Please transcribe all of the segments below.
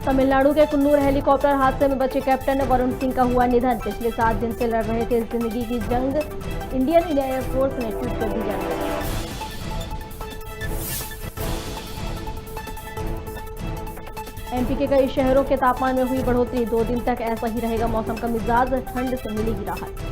तमिलनाडु के कुन्नूर हेलीकॉप्टर हादसे में बचे कैप्टन वरुण सिंह का हुआ निधन। पिछले 7 दिन से लड़ रहे थे जिंदगी की जंग। इंडियन एयरफोर्स ने ट्वीट कर दी जानकारी। एमपी के कई शहरों के तापमान में हुई बढ़ोतरी। 2 दिन तक ऐसा ही रहेगा मौसम का मिजाज, ठंड से मिलेगी राहत।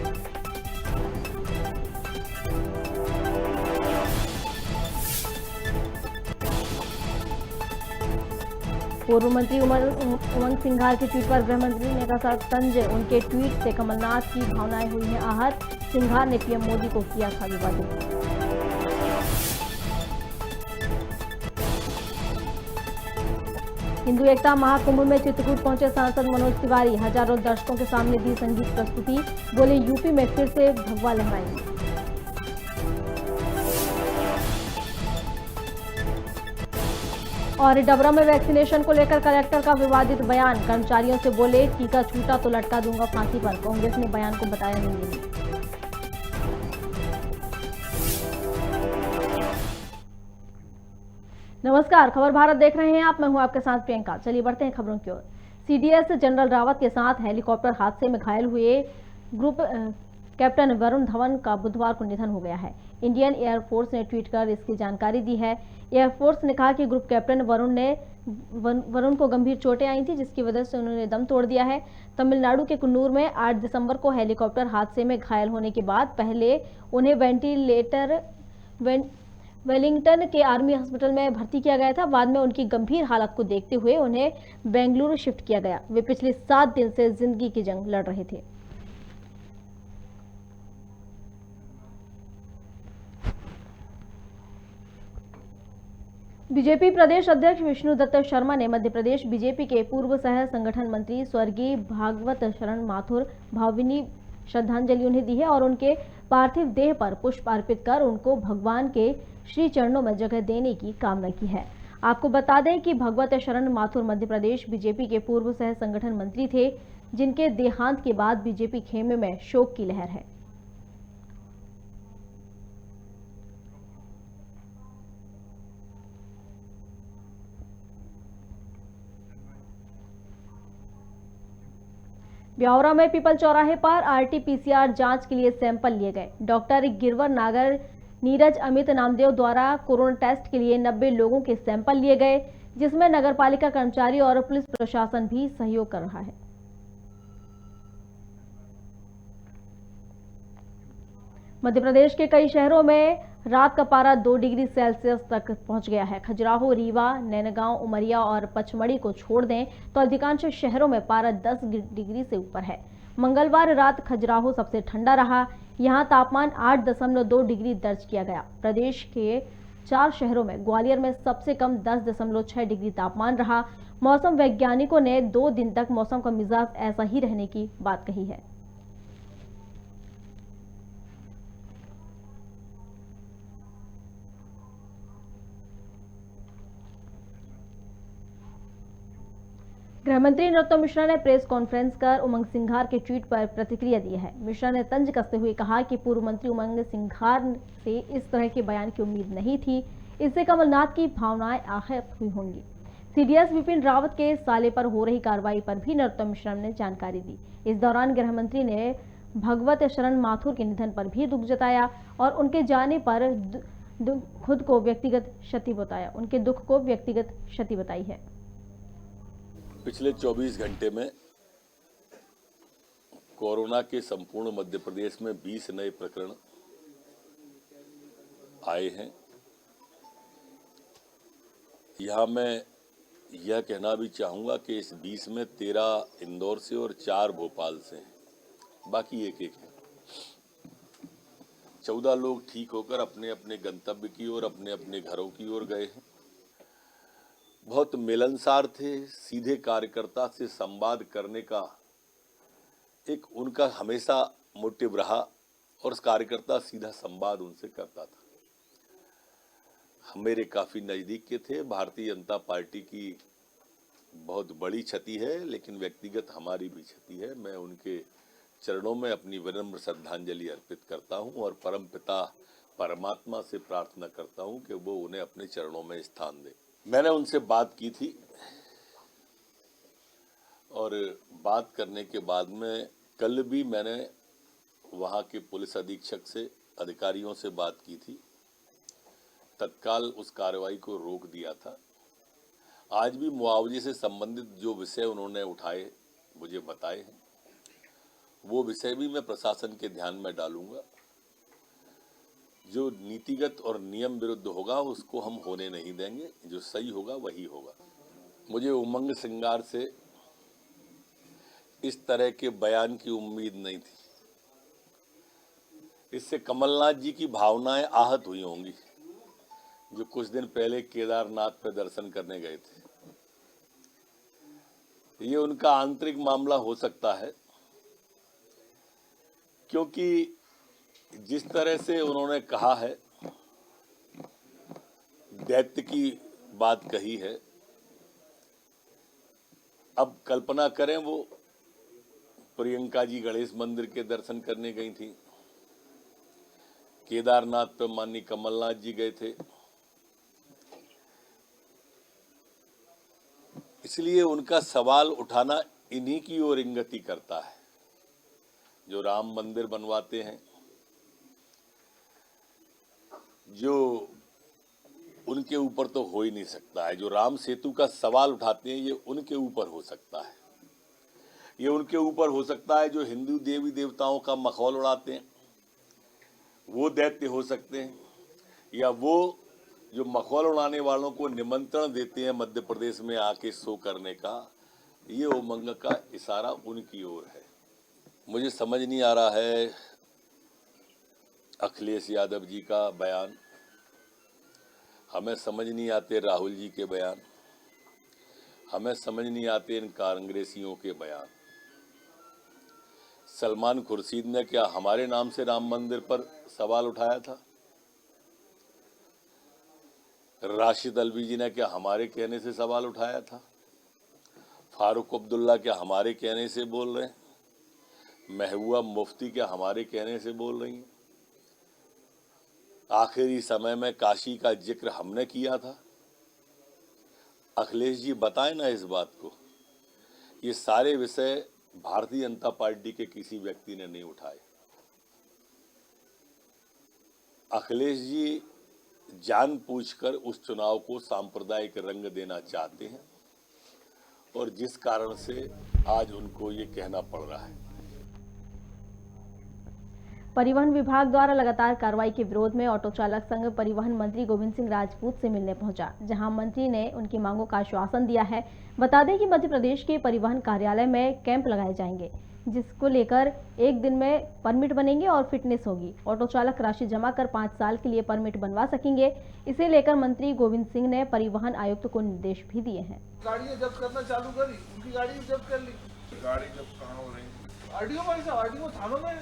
पूर्व मंत्री उमंग सिंघार के ट्वीट पर गृह मंत्री ने कहा तंज, उनके ट्वीट से कमलनाथ की भावनाएं हुई हैं आहत। सिंघार ने पीएम मोदी को किया था विवादित। हिंदू एकता महाकुंभ में चित्रकूट पहुंचे सांसद मनोज तिवारी। हजारों दर्शकों के सामने दी संगीत प्रस्तुति। बोले यूपी में फिर से भगवा लहराएंगे। और डबरा में वैक्सीनेशन को लेकर कलेक्टर का विवादित बयान। कर्मचारियों से बोले टीका छूटा तो लटका दूंगा फांसी पर। कांग्रेस ने बयान को बताया नहीं। नमस्कार, खबर भारत देख रहे हैं आप। मैं हूं आपके साथ प्रियंका। चलिए बढ़ते हैं खबरों की ओर। सीडीएस जनरल रावत के साथ हेलीकॉप्टर हादसे में घायल हुए ग्रुप कैप्टन वरुण धवन का बुधवार को निधन हो गया है। इंडियन एयरफोर्स ने ट्वीट कर इसकी जानकारी दी है। एयरफोर्स ने कहा कि ग्रुप कैप्टन वरुण को गंभीर चोटें आई थी, जिसकी वजह से उन्होंने दम तोड़ दिया है। तमिलनाडु के कुन्नूर में 8 दिसंबर को हेलीकॉप्टर हादसे में घायल होने के बाद पहले उन्हें वेलिंगटन के आर्मी हॉस्पिटल में भर्ती किया गया था। बाद में उनकी गंभीर हालत को देखते हुए उन्हें बेंगलुरु शिफ्ट किया गया। वे पिछले 7 दिन से जिंदगी की जंग लड़ रहे थे। बीजेपी प्रदेश अध्यक्ष विष्णुदत्त शर्मा ने मध्य प्रदेश बीजेपी के पूर्व सह संगठन मंत्री स्वर्गीय भागवत शरण माथुर भावभीनी श्रद्धांजलि उन्हें दी है और उनके पार्थिव देह पर पुष्प अर्पित कर उनको भगवान के श्री चरणों में जगह देने की कामना की है। आपको बता दें कि भागवत शरण माथुर मध्य प्रदेश बीजेपी के पूर्व सह संगठन मंत्री थे, जिनके देहांत के बाद बीजेपी खेमे में शोक की लहर है। ब्यावरा में पीपल चौराहे पर आरटीपीसीआर जांच के लिए सैंपल लिए गए। डॉक्टर गिरवर नागर नीरज अमित नामदेव द्वारा कोरोना टेस्ट के लिए 90 लोगों के सैंपल लिए गए, जिसमें नगरपालिका कर्मचारी और पुलिस प्रशासन भी सहयोग कर रहा है। मध्य प्रदेश के कई शहरों में रात का पारा 2 डिग्री सेल्सियस तक पहुंच गया है। खजुराहो, रीवा, नैनगांव, उमरिया और पचमढ़ी को छोड़ दें तो अधिकांश शहरों में पारा 10 डिग्री से ऊपर है। मंगलवार रात खजुराहो सबसे ठंडा रहा। यहां तापमान 8.2 डिग्री दर्ज किया गया। प्रदेश के 4 शहरों में ग्वालियर में सबसे कम 10.6 डिग्री तापमान रहा। मौसम वैज्ञानिकों ने 2 दिन तक मौसम का मिजाज ऐसा ही रहने की बात कही है। गृहमंत्री नरोत्तम मिश्रा ने प्रेस कॉन्फ्रेंस कर उमंग सिंघार के ट्वीट पर प्रतिक्रिया दी है। मिश्रा ने तंज कसते हुए कहा कि पूर्व मंत्री उमंग सिंघार से इस तरह के बयान की उम्मीद नहीं थी। इससे कमलनाथ की भावनाएं आहत हुई होंगी। सीडीएस विपिन रावत के साले पर हो रही कार्रवाई पर भी नरोत्तम मिश्रा ने जानकारी दी। इस दौरान गृहमंत्री ने भगवत शरण माथुर के निधन पर भी दुख जताया और उनके जाने पर दुख को व्यक्तिगत क्षति बताई है। पिछले 24 घंटे में कोरोना के संपूर्ण मध्य प्रदेश में 20 नए प्रकरण आए हैं। यहां मैं यह कहना भी चाहूंगा कि इस 20 में 13 इंदौर से और 4 भोपाल से हैं। बाकी एक है। 14 लोग ठीक होकर अपने अपने गंतव्य की ओर, अपने अपने घरों की ओर गए हैं। बहुत मिलनसार थे। सीधे कार्यकर्ता से संवाद करने का एक उनका हमेशा मोटिव रहा और उस कार्यकर्ता सीधा संवाद उनसे करता था। हम मेरे काफी नजदीक के थे। भारतीय जनता पार्टी की बहुत बड़ी क्षति है, लेकिन व्यक्तिगत हमारी भी क्षति है। मैं उनके चरणों में अपनी विनम्र श्रद्धांजलि अर्पित करता हूं और परमपिता परमात्मा से प्रार्थना करता हूं कि वो उन्हें अपने चरणों में स्थान दे। मैंने उनसे बात की थी और बात करने के बाद में कल भी मैंने वहाँ के पुलिस अधीक्षक से, अधिकारियों से बात की थी, तत्काल उस कार्रवाई को रोक दिया था। आज भी मुआवजे से संबंधित जो विषय उन्होंने उठाए, मुझे बताए हैं, वो विषय भी मैं प्रशासन के ध्यान में डालूंगा। जो नीतिगत और नियम विरुद्ध होगा उसको हम होने नहीं देंगे, जो सही होगा वही होगा। मुझे उमंग सिंगार से इस तरह के बयान की उम्मीद नहीं थी। इससे कमलनाथ जी की भावनाएं आहत हुई होंगी, जो कुछ दिन पहले केदारनाथ पे दर्शन करने गए थे। ये उनका आंतरिक मामला हो सकता है, क्योंकि जिस तरह से उन्होंने कहा है, दैत्य की बात कही है, अब कल्पना करें वो प्रियंका जी गणेश मंदिर के दर्शन करने गई थी, केदारनाथ पर माननीय कमलनाथ जी गए थे, इसलिए उनका सवाल उठाना इन्हीं की ओर इंगित करता है। जो राम मंदिर बनवाते हैं, जो उनके ऊपर तो हो ही नहीं सकता है। जो राम सेतु का सवाल उठाते हैं, ये उनके ऊपर हो सकता है। ये उनके ऊपर हो सकता है जो हिंदू देवी देवताओं का मखौल उड़ाते हैं, वो दैत्य हो सकते हैं, या वो जो मखौल उड़ाने वालों को निमंत्रण देते हैं मध्य प्रदेश में आके शो करने का, ये उमंग का इशारा उनकी ओर है। मुझे समझ नहीं आ रहा है अखिलेश यादव जी का बयान, हमें समझ नहीं आते राहुल जी के बयान, हमें समझ नहीं आते इन कांग्रेसियों के बयान। सलमान खुर्शीद ने क्या हमारे नाम से राम मंदिर पर सवाल उठाया था? राशिद अलवी जी ने क्या हमारे कहने से सवाल उठाया था? फारूक अब्दुल्ला क्या हमारे कहने से बोल रहे हैं? महबूबा मुफ्ती क्या हमारे कहने से बोल रही हैं? आखिरी समय में काशी का जिक्र हमने किया था। अखिलेश जी बताएं ना इस बात को। ये सारे विषय भारतीय जनता पार्टी के किसी व्यक्ति ने नहीं उठाए। अखिलेश जी जानबूझकर उस चुनाव को सांप्रदायिक रंग देना चाहते हैं, और जिस कारण से आज उनको ये कहना पड़ रहा है। परिवहन विभाग द्वारा लगातार कार्रवाई के विरोध में ऑटो चालक संघ परिवहन मंत्री गोविंद सिंह राजपूत से मिलने पहुंचा, जहां मंत्री ने उनकी मांगों का आश्वासन दिया है। बता दें कि मध्य प्रदेश के परिवहन कार्यालय में कैंप लगाए जाएंगे, जिसको लेकर एक दिन में परमिट बनेंगे और फिटनेस होगी। ऑटो चालक राशि जमा कर 5 साल के लिए परमिट बनवा सकेंगे। इसे लेकर मंत्री गोविंद सिंह ने परिवहन आयुक्त को निर्देश भी दिए हैं। गाड़ियां जब्त करना चालू करी, उनकी गाड़ी जब्त कर ली। गाड़ी जब्त कहाँ हो रही? आरटीओ भाई साहब, आरटीओ थानों में।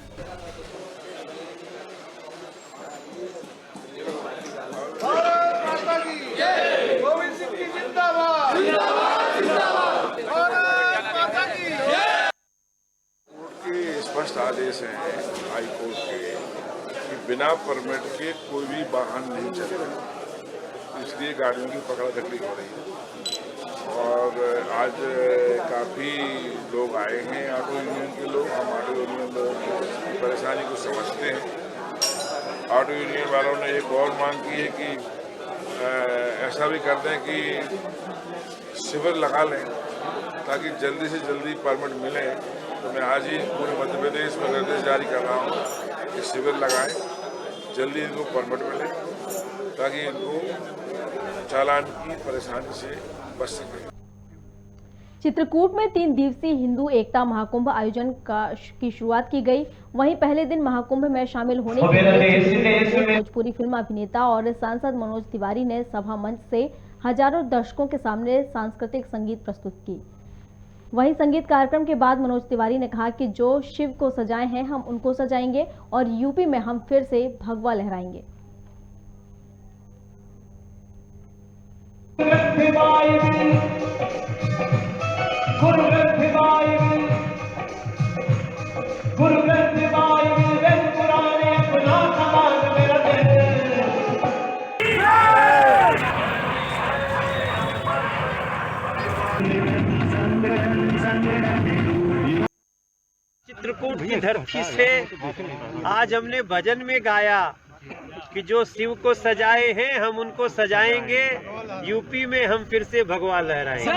भारत माता की जय, गोविंद सिंह की जिंदाबाद, जिंदाबाद, जिंदाबाद, भारत माता की जय। कोर्ट के स्पष्ट आदेश हैं हाई कोर्ट के कि बिना परमिट के कोई भी वाहन नहीं चलेगा, इसलिए गाड़ियों की पकड़ा पकड़ी हो रही है। और आज काफ़ी लोग आए हैं ऑटो यूनियन के लोग। हम ऑटो यूनियन लोगों की परेशानी को समझते हैं। ऑटो यूनियन वालों ने एक और मांग की है कि ऐसा भी कर दें कि शिविर लगा लें, ताकि जल्दी से जल्दी परमिट मिले। तो मैं आज ही पूरे मध्य प्रदेश में निर्देश जारी कर रहा हूँ कि शिविर लगाएं, जल्दी इनको परमिट मिले, ताकि इनको चालान की परेशानी से बच सके। चित्रकूट में 3 दिवसीय हिंदू एकता महाकुंभ आयोजन की शुरुआत की गई। वहीं पहले दिन महाकुंभ में शामिल होने के लिए भोजपुरी फिल्म अभिनेता और सांसद मनोज तिवारी ने सभा मंच से हजारों दर्शकों के सामने सांस्कृतिक संगीत प्रस्तुत की। वहीं संगीत कार्यक्रम के बाद मनोज तिवारी ने कहा कि जो शिव को सजाए हैं हम उनको सजाएंगे और यूपी में हम फिर से भगवा लहराएंगे। चित्रकूट की धरती से आज हमने भजन में गाया कि जो शिव को सजाए हैं हम उनको सजाएंगे, यूपी में हम फिर से भगवा लहराएंगे।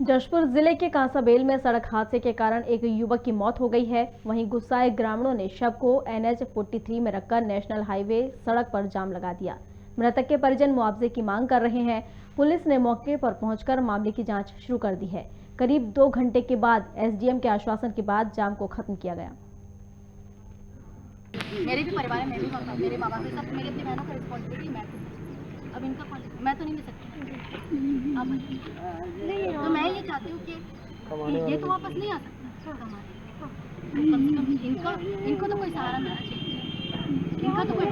जशपुर जिले के कांसाबेल में सड़क हादसे के कारण एक युवक की मौत हो गई है। वहीं गुस्साए ग्रामीणों ने शव को NH 43 में रखकर नेशनल हाईवे सड़क पर जाम लगा दिया। मृतक के परिजन मुआवजे की मांग कर रहे हैं। पुलिस ने मौके पर पहुंचकर मामले की जांच शुरू कर दी है। करीब 2 घंटे के बाद SDM के आश्वासन के बाद जाम को खत्म किया गया। मेरे भी परिवार में मेरे माँ बाप सब मेरी अपनी बहनों का रिस्पॉन्सिबिलिटी अब इनका मैं तो नहीं ले सकती। तो मैं ये चाहती हूँ कि ये तो वापस नहीं आ सकता कम से कम इनको तो कोई सहारा मिलना चाहिए, इनका तो कोई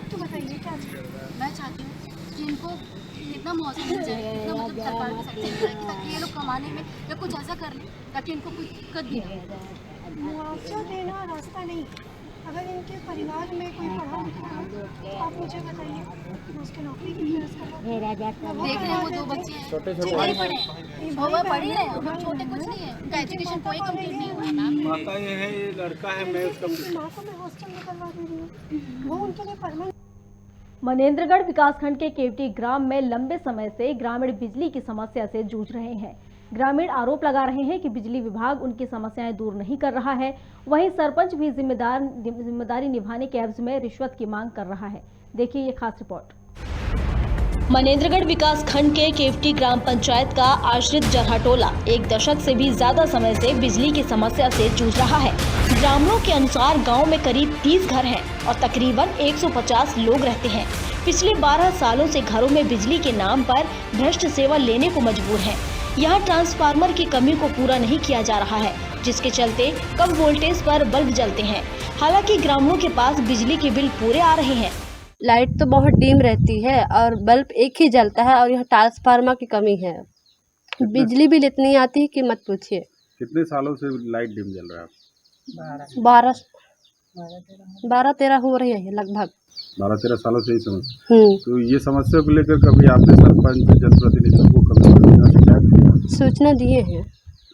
तो बताइए क्या मैं चाहती हूँ कि इनको इतना मौसम मिल जाए, इतना मतलब सरकार को सक्सेस ताकि ये लोग कमाने में या कुछ ऐसा कर ले ताकि इनको कोई दिक्कत भी ना हो। मुआवजा देना रास्ता नहीं। अगर इनके परिवार में कोई पढ़ा लिखा हो तो आप मुझे बताइए, उसकी नौकरी की देख रहे हैं वो 2 बच्चे हैं, छोटे नहीं पढ़े हैं, वो पढ़ ही रहे हैं, वो छोटे कुछ नहीं है, उनका एजुकेशन कोई कंप्लीट नहीं हुआ मैम। माता ये है, ये लड़का है, मैं उसका माँ को मैं हॉस्टल में करवा दे रही हूँ, वो उनके लिए परमानेंट। मनेंद्रगढ़ विकासखंड के केवटी ग्राम में लंबे समय से ग्रामीण बिजली की समस्या से जूझ रहे हैं। ग्रामीण आरोप लगा रहे हैं कि बिजली विभाग उनकी समस्याएं दूर नहीं कर रहा है। वहीं सरपंच भी जिम्मेदारी निभाने के एवज में रिश्वत की मांग कर रहा है। देखिए ये खास रिपोर्ट। मनेंद्रगढ़ विकास खंड के केवटी ग्राम पंचायत का आश्रित जरहाटोला 1 दशक से भी ज्यादा समय से बिजली की समस्या से जूझ रहा है। ग्रामीणों के अनुसार गांव में करीब 30 घर हैं और तकरीबन 150 लोग रहते हैं। पिछले 12 सालों से घरों में बिजली के नाम पर भ्रष्ट सेवा लेने को मजबूर हैं। यहाँ ट्रांसफार्मर की कमी को पूरा नहीं किया जा रहा है, जिसके चलते कम वोल्टेज पर बल्ब जलते हैं। हालांकि ग्रामीणों के पास बिजली के बिल पूरे आ रहे हैं। लाइट तो बहुत डिम रहती है और बल्ब एक ही जलता है और यह ट्रांसफार्मर की कमी है। बिजली बिल इतनी आती है कि मत पूछिए। कितने सालों से लाइट डिम जल रहा है? 12-13 हो रही है लगभग। 12-13 सालों से ही समस्या। तो ये समस्या को लेकर कभी आपने सरपंच जनप्रतिनिधियों को कभी सूचना दिए हैं,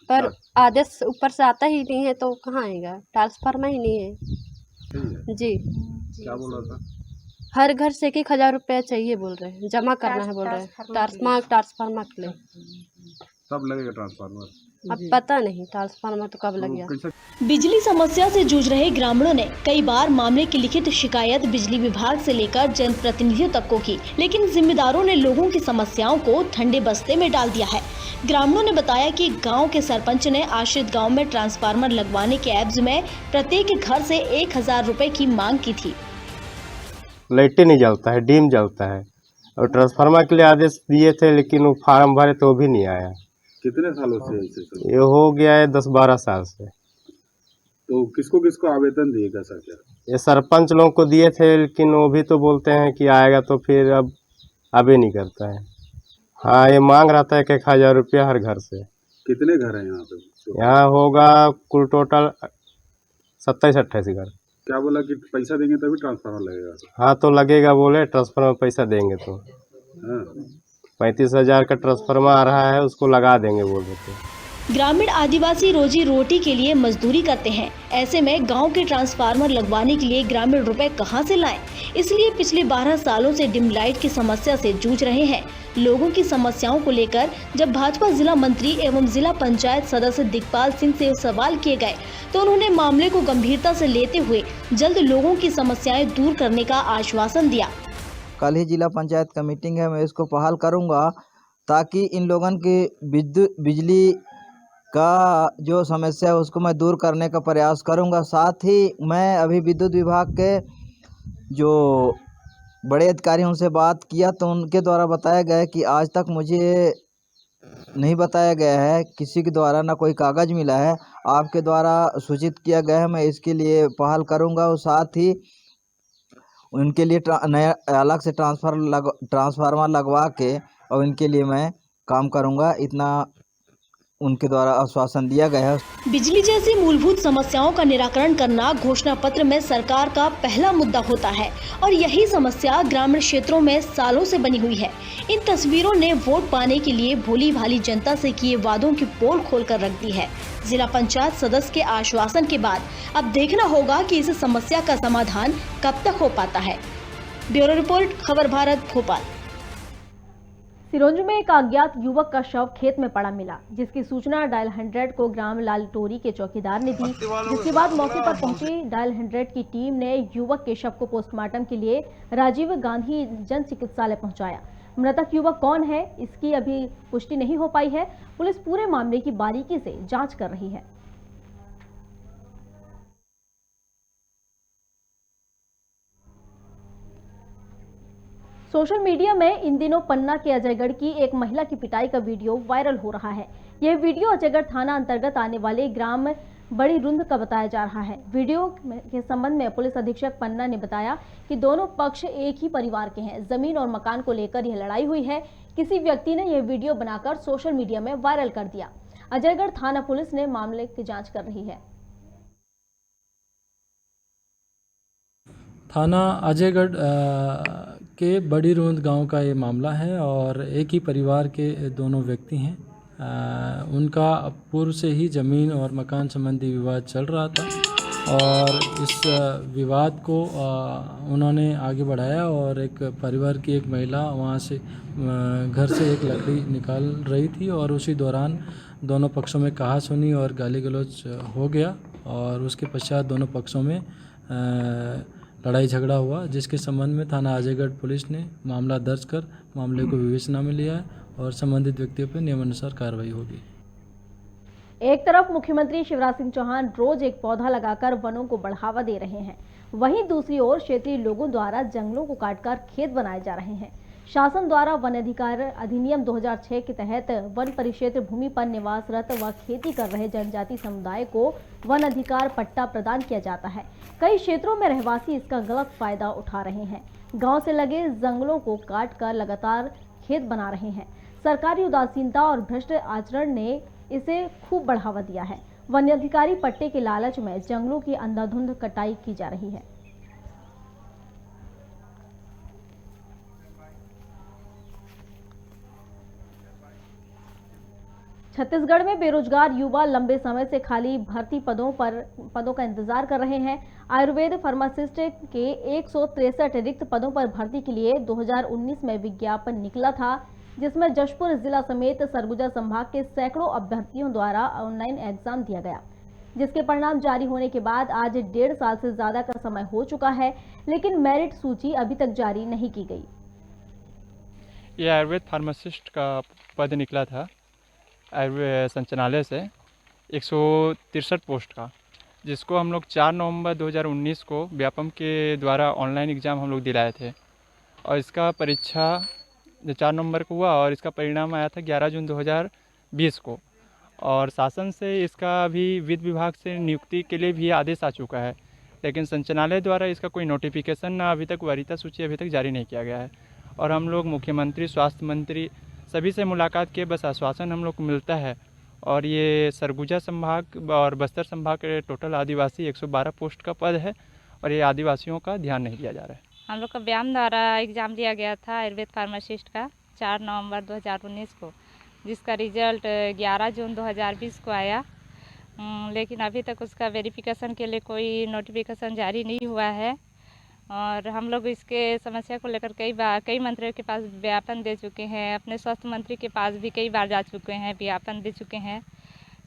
पर आदेश ऊपर से आता ही नहीं है, तो कहाँ आएगा? ट्रांसफार्मर ही नहीं है। जी क्या बोल रहा था? हर घर से 1,000 रुपया चाहिए बोल रहे हैं, जमा करना है बोल रहे हैं ट्रांसफार्मर के लिए। कब लगेगा ट्रांसफार्मर? अब पता नहीं ट्रांसफार्मर तो कब लगेगा। बिजली समस्या से जूझ रहे ग्रामीणों ने कई बार मामले की लिखित शिकायत बिजली विभाग से लेकर जनप्रतिनिधियों तक को की, लेकिन जिम्मेदारों ने लोगों की समस्याओं को ठंडे बस्ते में डाल दिया है। ग्रामीणों ने बताया कि गांव के सरपंच ने आश्रित गांव में ट्रांसफार्मर लगवाने के एवज में प्रत्येक घर से 1,000 रुपए की मांग की थी। लाइटें नहीं जलता है, डिम जलता है और ट्रांसफार्मर के लिए आदेश दिए थे, लेकिन वो फार्म भरे तो भी नहीं आया। कितने सालों से ऐसे? ये हो गया है 10-12 साल से। तो किसको किसको आवेदन दिएगा सर? क्या ये सरपंच लोगों को दिए थे, लेकिन वो भी तो बोलते हैं कि आएगा, तो फिर अब अभी नहीं करता है। हाँ, ये मांग रहा था 1,000 रुपया हर घर से। कितने घर हैं यहाँ पे? यहाँ होगा कुल टोटल 27-28 घर। क्या बोला कि पैसा देंगे तभी ट्रांसफार्मर लगेगा? हाँ तो लगेगा बोले, ट्रांसफार्मर पैसा देंगे तो। हाँ। 35,000 का ट्रांसफार्मर आ रहा है, उसको लगा देंगे बोल रहे थे। ग्रामीण आदिवासी रोजी रोटी के लिए मजदूरी करते हैं। ऐसे में गांव के ट्रांसफार्मर लगवाने के लिए ग्रामीण रुपए कहां से लाएं? इसलिए पिछले 12 सालों से डिम लाइट की समस्या से जूझ रहे हैं। लोगों की समस्याओं को लेकर जब भाजपा जिला मंत्री एवं जिला पंचायत सदस्य दिगपाल सिंह से सवाल किए गए, तो उन्होंने मामले को गंभीरता से लेते हुए जल्द लोगों की समस्याएं दूर करने का आश्वासन दिया। कल ही जिला पंचायत का मीटिंग है, मैं इसको बहाल करूंगा ताकि इन लोगों की बिजली का जो समस्या है उसको मैं दूर करने का प्रयास करूंगा। साथ ही मैं अभी विद्युत विभाग के जो बड़े अधिकारी उनसे बात किया, तो उनके द्वारा बताया गया है कि आज तक मुझे नहीं बताया गया है, किसी के द्वारा ना कोई कागज़ मिला है। आपके द्वारा सूचित किया गया है, मैं इसके लिए पहल करूंगा और साथ ही उनके लिए नया अलग से ट्रांसफार्मर लगवा के और इनके लिए मैं काम करूंगा। इतना उनके द्वारा आश्वासन दिया गया है। बिजली जैसी मूलभूत समस्याओं का निराकरण करना घोषणा पत्र में सरकार का पहला मुद्दा होता है और यही समस्या ग्रामीण क्षेत्रों में सालों से बनी हुई है। इन तस्वीरों ने वोट पाने के लिए भोली भाली जनता से किए वादों की पोल खोलकर रख दी है। जिला पंचायत सदस्य के आश्वासन के बाद अब देखना होगा कि इस समस्या का समाधान कब तक हो पाता है। ब्यूरो रिपोर्ट, खबर भारत, भोपाल। सिरोंज में एक अज्ञात युवक का शव खेत में पड़ा मिला, जिसकी सूचना डायल 100 को ग्राम लालटोरी के चौकीदार ने दी, जिसके बाद मौके पर पहुंची डायल 100 की टीम ने युवक के शव को पोस्टमार्टम के लिए राजीव गांधी जन चिकित्सालय पहुंचाया। मृतक युवक कौन है, इसकी अभी पुष्टि नहीं हो पाई है। पुलिस पूरे मामले की बारीकी से जांच कर रही है। सोशल मीडिया में इन दिनों पन्ना के अजयगढ़ की एक महिला की पिटाई का वीडियो वायरल हो रहा है। यह वीडियो अजयगढ़ थाना अंतर्गत आने वाले ग्राम बड़ी रुंद का बताया जा रहा है। वीडियो के संबंध में पुलिस अधीक्षक पन्ना ने बताया कि दोनों पक्ष एक ही परिवार के हैं। जमीन और मकान को लेकर यह लड़ाई हुई है। किसी व्यक्ति ने यह वीडियो बनाकर सोशल मीडिया में वायरल कर दिया। अजयगढ़ थाना पुलिस ने मामले की जाँच कर रही है। थाना अजयगढ़ के बड़ी रूंद गांव का ये मामला है और एक ही परिवार के दोनों व्यक्ति हैं। उनका पूर्व से ही ज़मीन और मकान संबंधी विवाद चल रहा था और इस विवाद को उन्होंने आगे बढ़ाया और एक परिवार की एक महिला वहां से घर से एक लकड़ी निकाल रही थी और उसी दौरान दोनों पक्षों में कहासुनी और गाली गलौज हो गया और उसके पश्चात दोनों पक्षों में लड़ाई झगड़ा हुआ, जिसके संबंध में थाना अजयगढ़ पुलिस ने मामला दर्ज कर मामले को विवेचना में लिया है और संबंधित व्यक्तियों पर नियमानुसार कार्रवाई होगी। एक तरफ मुख्यमंत्री शिवराज सिंह चौहान रोज एक पौधा लगाकर वनों को बढ़ावा दे रहे हैं, वहीं दूसरी ओर क्षेत्रीय लोगों द्वारा जंगलों को काटकर खेत बनाए जा रहे हैं। शासन द्वारा वन अधिकार अधिनियम 2006 के तहत वन परिक्षेत्र भूमि पर निवासरत व खेती कर रहे जनजाति समुदाय को वन अधिकार पट्टा प्रदान किया जाता है। कई क्षेत्रों में रहवासी इसका गलत फायदा उठा रहे हैं। गांव से लगे जंगलों को काटकर लगातार खेत बना रहे हैं। सरकारी उदासीनता और भ्रष्ट आचरण ने इसे खूब बढ़ावा दिया है। वन अधिकारी पट्टे के लालच में जंगलों की अंधाधुंध कटाई की जा रही है। छत्तीसगढ़ में बेरोजगार युवा लंबे समय से खाली भर्ती पदों का इंतजार कर रहे हैं। आयुर्वेद फार्मासिस्ट के 163 रिक्त पदों पर भर्ती के लिए 2019 में विज्ञापन निकला था, जिसमें जशपुर जिला समेत सरगुजा संभाग के सैकड़ों अभ्यर्थियों द्वारा ऑनलाइन एग्जाम दिया गया, जिसके परिणाम जारी होने के बाद आज 1.5 साल से ज्यादा का समय हो चुका है, लेकिन मेरिट सूची अभी तक जारी नहीं की गई। ये आयुर्वेद फार्मासिस्ट का पद निकला था आयुर्वेद संचालनालय से 163 पोस्ट का, जिसको हम लोग 4 नवंबर 2019 को व्यापम के द्वारा ऑनलाइन एग्ज़ाम हम लोग दिलाए थे और इसका परीक्षा 4 नवंबर को हुआ और इसका परिणाम आया था 11 जून 2020 को। और शासन से इसका अभी वित्त विभाग से नियुक्ति के लिए भी आदेश आ चुका है, लेकिन संचालनालय द्वारा इसका कोई नोटिफिकेशन ना अभी तक वरीयता सूची अभी तक जारी नहीं किया गया है। और हम लोग मुख्यमंत्री, स्वास्थ्य मंत्री सभी से मुलाकात के बस आश्वासन हम लोग को मिलता है। और ये सरगुजा संभाग और बस्तर संभाग के टोटल आदिवासी 112 पोस्ट का पद है और ये आदिवासियों का ध्यान नहीं दिया जा रहा है। हम लोग का व्यायाम द्वारा एग्ज़ाम दिया गया था आयुर्वेद फार्मासिस्ट का 4 नवंबर 2019 को, जिसका रिजल्ट 11 जून 2020 को आया, लेकिन अभी तक उसका वेरिफिकेशन के लिए कोई नोटिफिकेशन जारी नहीं हुआ है। और हम लोग इसके समस्या को लेकर कई मंत्रियों के पास ज्ञापन दे चुके हैं, अपने स्वास्थ्य मंत्री के पास भी कई बार जा चुके हैं, ज्ञापन दे चुके हैं,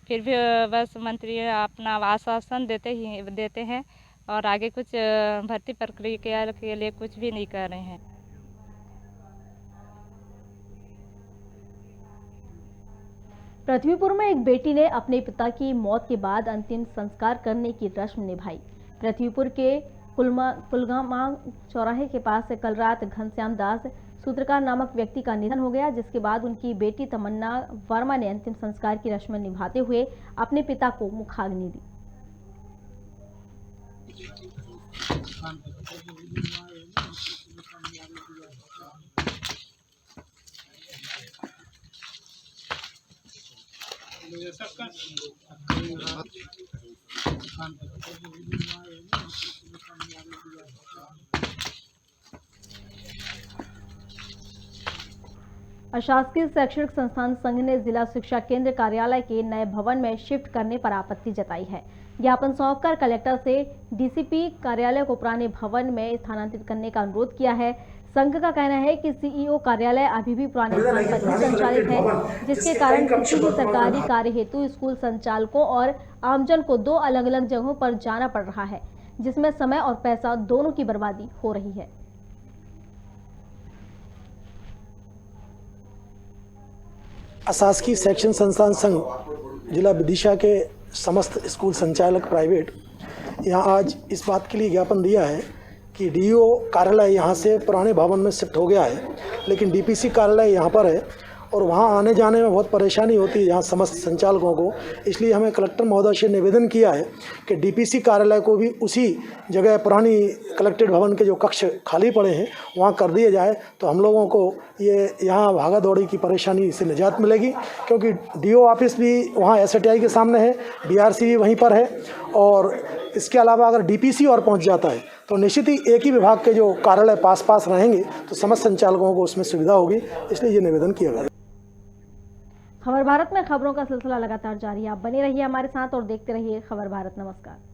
फिर भी बस मंत्री अपना आश्वासन देते हैं और आगे कुछ भर्ती प्रक्रिया के लिए कुछ भी नहीं कर रहे हैं। पृथ्वीपुर में एक बेटी ने अपने पिता की मौत के बाद अंतिम संस्कार करने की रस्म निभाई। पृथ्वीपुर के कुलगामा चौराहे के पास कल रात घनश्याम दास सूत्रकार नामक व्यक्ति का निधन हो गया, जिसके बाद उनकी बेटी तमन्ना वर्मा ने अंतिम संस्कार की रस्म निभाते हुए अपने पिता को मुखाग्नि दी। अशासकीय शैक्षणिक संस्थान संघ ने जिला शिक्षा केंद्र कार्यालय के नए भवन में शिफ्ट करने पर आपत्ति जताई है। ज्ञापन सौंपकर कलेक्टर से डीसीपी कार्यालय को पुराने भवन में स्थानांतरित करने का अनुरोध किया है। संघ का कहना है कि सीईओ कार्यालय अभी भी पुराने स्थान पर ही संचालित है, जिसके कारण किसी भी सरकारी कार्य हेतु स्कूल संचालकों और आमजन को दो अलग अलग जगहों पर जाना पड़ रहा है, जिसमें समय और पैसा दोनों की बर्बादी हो रही है। अशासकीय शैक्षणिक संस्थान संघ जिला विदिशा के समस्त स्कूल संचालक प्राइवेट यहाँ आज इस बात के लिए ज्ञापन दिया है कि डीईओ कार्यालय यहाँ से पुराने भवन में शिफ्ट हो गया है, लेकिन डीपीसी कार्यालय यहाँ पर है और वहाँ आने जाने में बहुत परेशानी होती है यहाँ समस्त संचालकों को। इसलिए हमें कलेक्टर महोदय से निवेदन किया है कि डीपीसी कार्यालय को भी उसी जगह पुरानी कलेक्ट्रेट भवन के जो कक्ष खाली पड़े हैं वहाँ कर दिए जाए, तो हम लोगों को ये यहाँ भागा दौड़ी की परेशानी से निजात मिलेगी, क्योंकि डीओ ऑफिस भी वहाँ एसटीआई के सामने है, डीआरसी भी वहीं पर है, और इसके अलावा अगर डीपीसी और पहुँच जाता है तो निश्चित ही एक ही विभाग के जो कार्यालय पास रहेंगे तो समस्त संचालकों को उसमें सुविधा होगी। इसलिए ये निवेदन किया गया। खबर भारत में खबरों का सिलसिला लगातार जारी है। आप बने रहिए हमारे साथ और देखते रहिए खबर भारत। नमस्कार।